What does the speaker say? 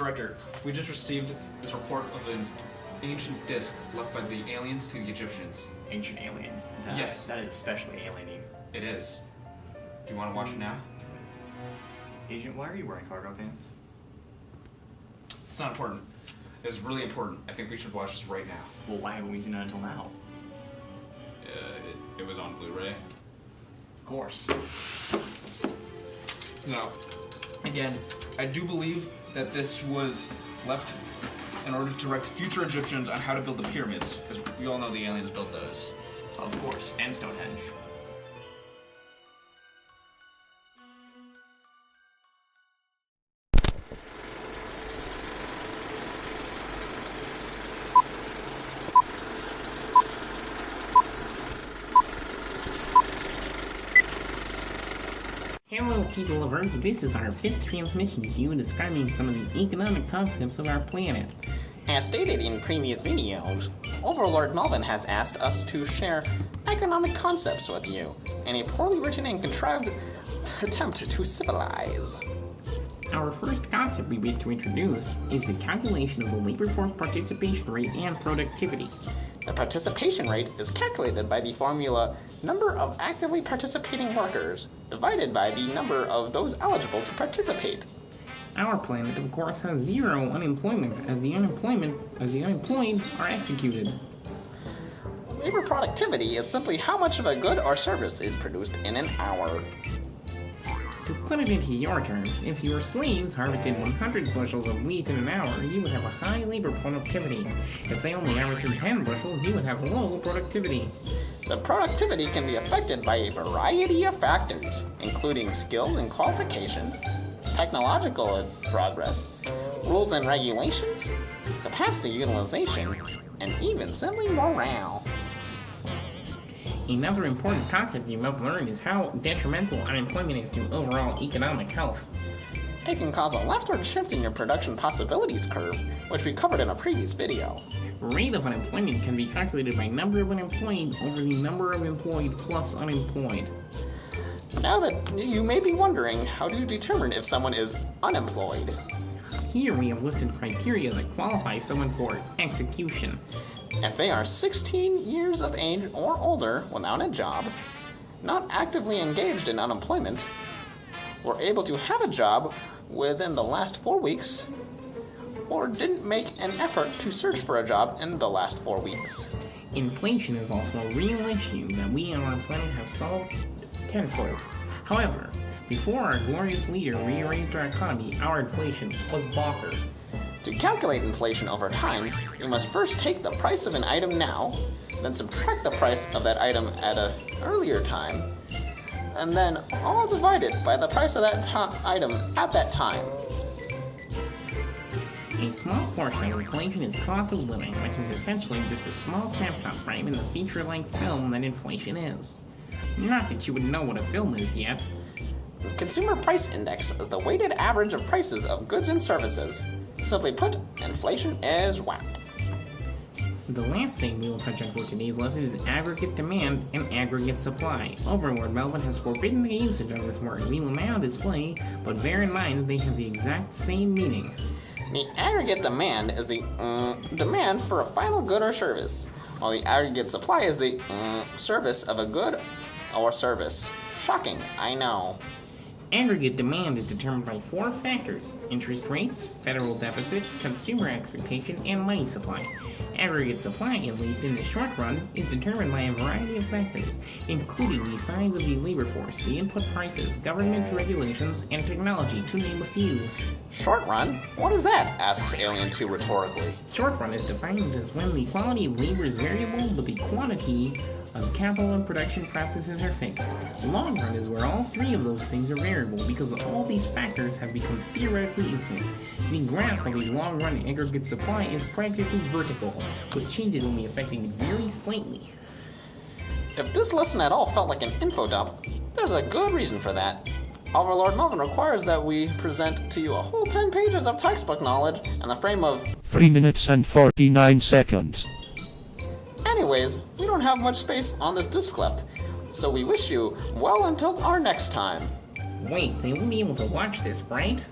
Director, we just received this report of an ancient disc left by the aliens to the Egyptians. Ancient aliens? Yes. That is especially alienating. It is. Do you want to watch it now? Agent, why are you wearing cargo pants? It's not important. It's really important. I think we should watch this right now. Well, why haven't we seen it until now? It was on Blu-ray. Of course. No. Again, I do believe that this was left in order to direct future Egyptians on how to build the pyramids, because we all know the aliens built those. Of course, and Stonehenge. Hello people of Earth, this is our 5th transmission to you describing some of the economic concepts of our planet. As stated in previous videos, Overlord Melvin has asked us to share economic concepts with you in a poorly written and contrived attempt to civilize. Our first concept we wish to introduce is the calculation of the labor force participation rate and productivity. The participation rate is calculated by the formula number of actively participating workers divided by the number of those eligible to participate. Our planet, of course, has zero unemployment as the unemployed are executed. Labor productivity is simply how much of a good or service is produced in an hour. To put it into your terms, if your slaves harvested 100 bushels of wheat in an hour, you would have a high labor productivity. If they only harvested 10 bushels, you would have low productivity. The productivity can be affected by a variety of factors, including skills and qualifications, technological progress, rules and regulations, capacity utilization, and even simply morale. Another important concept you must learn is how detrimental unemployment is to overall economic health. It can cause a leftward shift in your production possibilities curve, which we covered in a previous video. Rate of unemployment can be calculated by number of unemployed over the number of employed plus unemployed. Now that you may be wondering, how do you determine if someone is unemployed? Here we have listed criteria that qualify someone for execution. If they are 16 years of age or older without a job, not actively engaged in unemployment, were able to have a job within the last 4 weeks, or didn't make an effort to search for a job in the last 4 weeks. Inflation is also a real issue that we on our planet have solved tenfold. However, before our glorious leader rearranged our economy, our inflation was bonkers. To calculate inflation over time, you must first take the price of an item now, then subtract the price of that item at an earlier time, and then all divided by the price of that item at that time. A small portion of inflation is cost of living, which is essentially just a small snapshot frame in the feature-length film that inflation is. Not that you would know what a film is yet. The Consumer Price Index is the weighted average of prices of goods and services. Simply put, inflation is whack. The last thing we will touch on for today's lesson is aggregate demand and aggregate supply. Overlord Melvin has forbidden the usage of this word. We will now display, but bear in mind that they have the exact same meaning. The aggregate demand is the demand for a final good or service, while the aggregate supply is the service of a good or service. Shocking, I know. Aggregate demand is determined by 4 factors: interest rates, federal deficit, consumer expectation, and money supply. Aggregate supply, at least in the short run, is determined by a variety of factors, including the size of the labor force, the input prices, government regulations, and technology, to name a few. Short run? What is that? Asks Alien 2 rhetorically. Short run is defined as when the quality of labor is variable, but the quantity of capital and production processes are fixed. Long run is where all 3 of those things are variable because all these factors have become theoretically infinite. The graph of a long run aggregate supply is practically vertical, with changes only affecting it very slightly. If this lesson at all felt like an info dump, there's a good reason for that. Overlord Melvin requires that we present to you a whole 10 pages of textbook knowledge in the frame of 3 minutes and 49 seconds. Anyways, we don't have much space on this disk left, so we wish you well until our next time. Wait, they won't be able to watch this, right?